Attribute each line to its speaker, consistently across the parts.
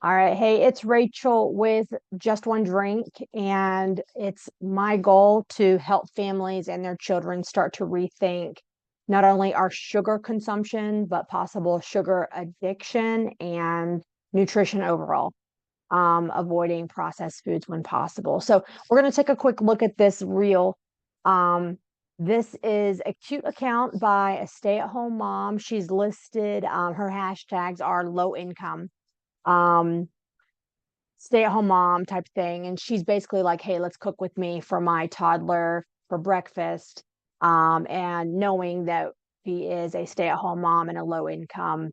Speaker 1: All right. Hey, it's Rachel with Just One Drink, and it's my goal to help families and their children start to rethink not only our sugar consumption, but possible sugar addiction and nutrition overall, avoiding processed foods when possible. So, we're going to take a quick look at this reel. Um, this is a cute account by a stay-at-home mom. She's listed, her hashtags are low income. Um, Stay-at-home mom type thing, and she's basically like, hey, let's cook with me for my toddler for breakfast, and knowing that she is a stay-at-home mom in a low income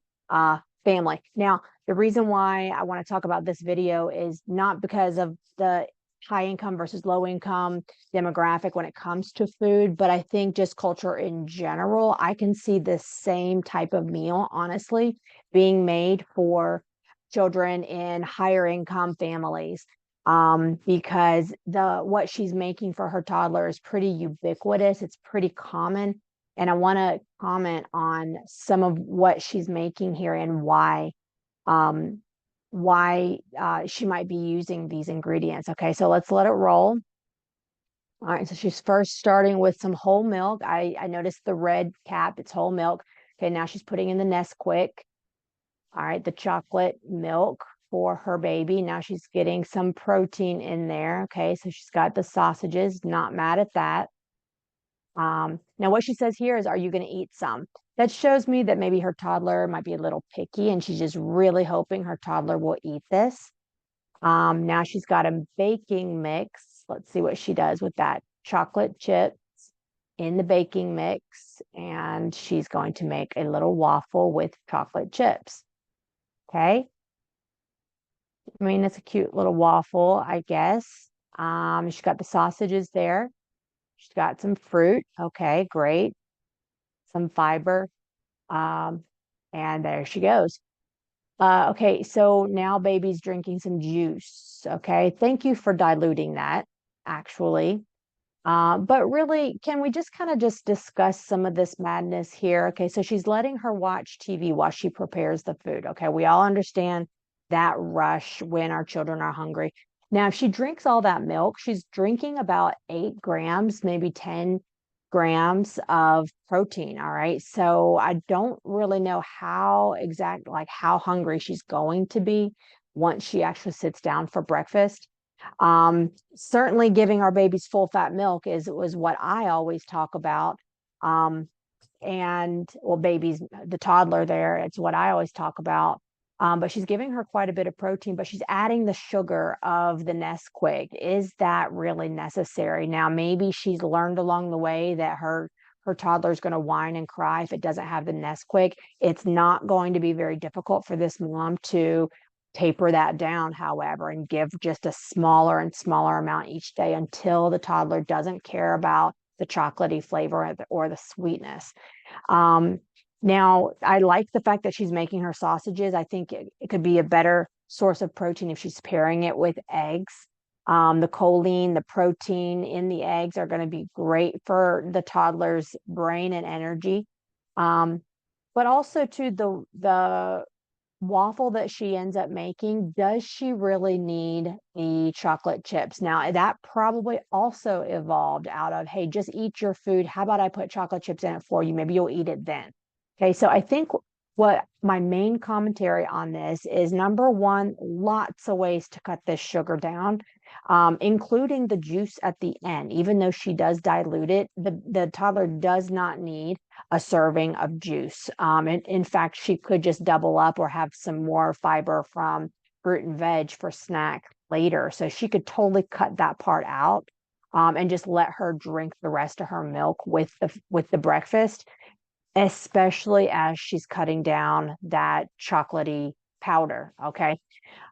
Speaker 1: family. Now, the reason why I want to talk about this video is not because of the high income versus low income demographic when it comes to food, but I think just culture in general. I can see this same type of meal, honestly, being made for children in higher income families, because the what she's making for her toddler is pretty ubiquitous. It's pretty common. And I want to comment on some of what she's making here and um, why she might be using these ingredients. Okay, so let's let it roll. All right, so she's first starting with some whole milk. I noticed the red cap, it's whole milk. Okay, now she's putting in the Nesquik. All right, the chocolate milk for her baby. Now she's getting some protein in there. Okay, so she's got the sausages, not mad at that. Now what she says here is, are you going to eat some? That shows me that maybe her toddler might be a little picky and she's just really hoping her toddler will eat this. Now she's got a baking mix. Let's see what she does with that. Chocolate chips in the baking mix, and she's going to make a little waffle with chocolate chips. Okay. I mean, it's a cute little waffle, I guess. She's got the sausages there. She's got some fruit. Okay, great. Some fiber. Um, and there she goes. Okay, so now baby's drinking some juice. Okay, thank you for diluting that, actually. But really, can we just kind of just discuss some of this madness here? Okay, so she's letting her watch TV while she prepares the food. Okay, we all understand that rush when our children are hungry. Now, if she drinks all that milk, she's drinking about 8 grams, maybe 10 grams of protein. All right, so I don't really know like how hungry she's going to be once she actually sits down for breakfast. Certainly giving our babies full fat milk is was what I always talk about. Um, and well, babies, the toddler there, it's what I always talk about. But she's giving her quite a bit of protein, but she's adding the sugar of the Nesquik. Is that really necessary? Now, maybe she's learned along the way that her toddler is going to whine and cry if it doesn't have the Nesquik. It's not going to be very difficult for this mom to taper that down, however, and give just a smaller and smaller amount each day until the toddler doesn't care about the chocolatey flavor or the sweetness. Um, Now, I like the fact that she's making her sausages. I think it could be a better source of protein if she's pairing it with eggs. The choline, the protein in the eggs are going to be great for the toddler's brain and energy. Um, but also to the waffle that she ends up making, does she really need the chocolate chips? Now, that probably also evolved out of, hey, just eat your food. How about I put chocolate chips in it for you? Maybe you'll eat it then. Okay, so I think what my main commentary on this is, number one, lots of ways to cut this sugar down, including the juice at the end. Even though she does dilute it, the toddler does not need a serving of juice. In fact, she could just double up or have some more fiber from fruit and veg for snack later. So she could totally cut that part out, and just let her drink the rest of her milk with the breakfast, especially as she's cutting down that chocolatey powder. Okay.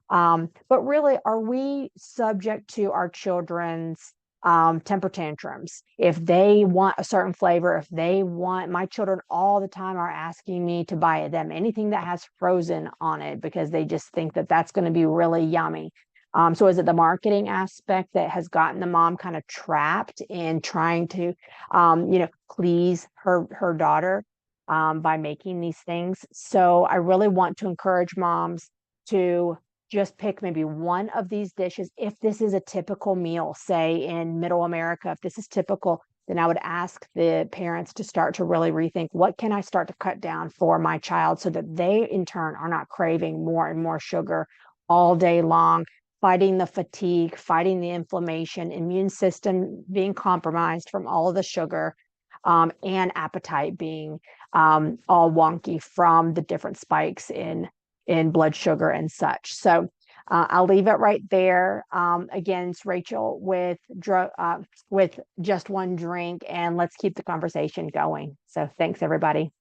Speaker 1: But really, are we subject to our children's temper tantrums? If they want a certain flavor, if they want, my children all the time are asking me to buy them anything that has frozen on it because they just think that that's going to be really yummy. So is it the marketing aspect that has gotten the mom kind of trapped in trying to, please her daughter, by making these things? So I really want to encourage moms to just pick maybe one of these dishes. If this is a typical meal, say in middle America, if this is typical, then I would ask the parents to start to really rethink, what can I start to cut down for my child so that they in turn are not craving more and more sugar all day long, fighting the fatigue, fighting the inflammation, immune system being compromised from all of the sugar, and appetite being all wonky from the different spikes in blood sugar and such. So I'll leave it right there. Again, it's Rachel with just one drink, and let's keep the conversation going. So thanks, everybody.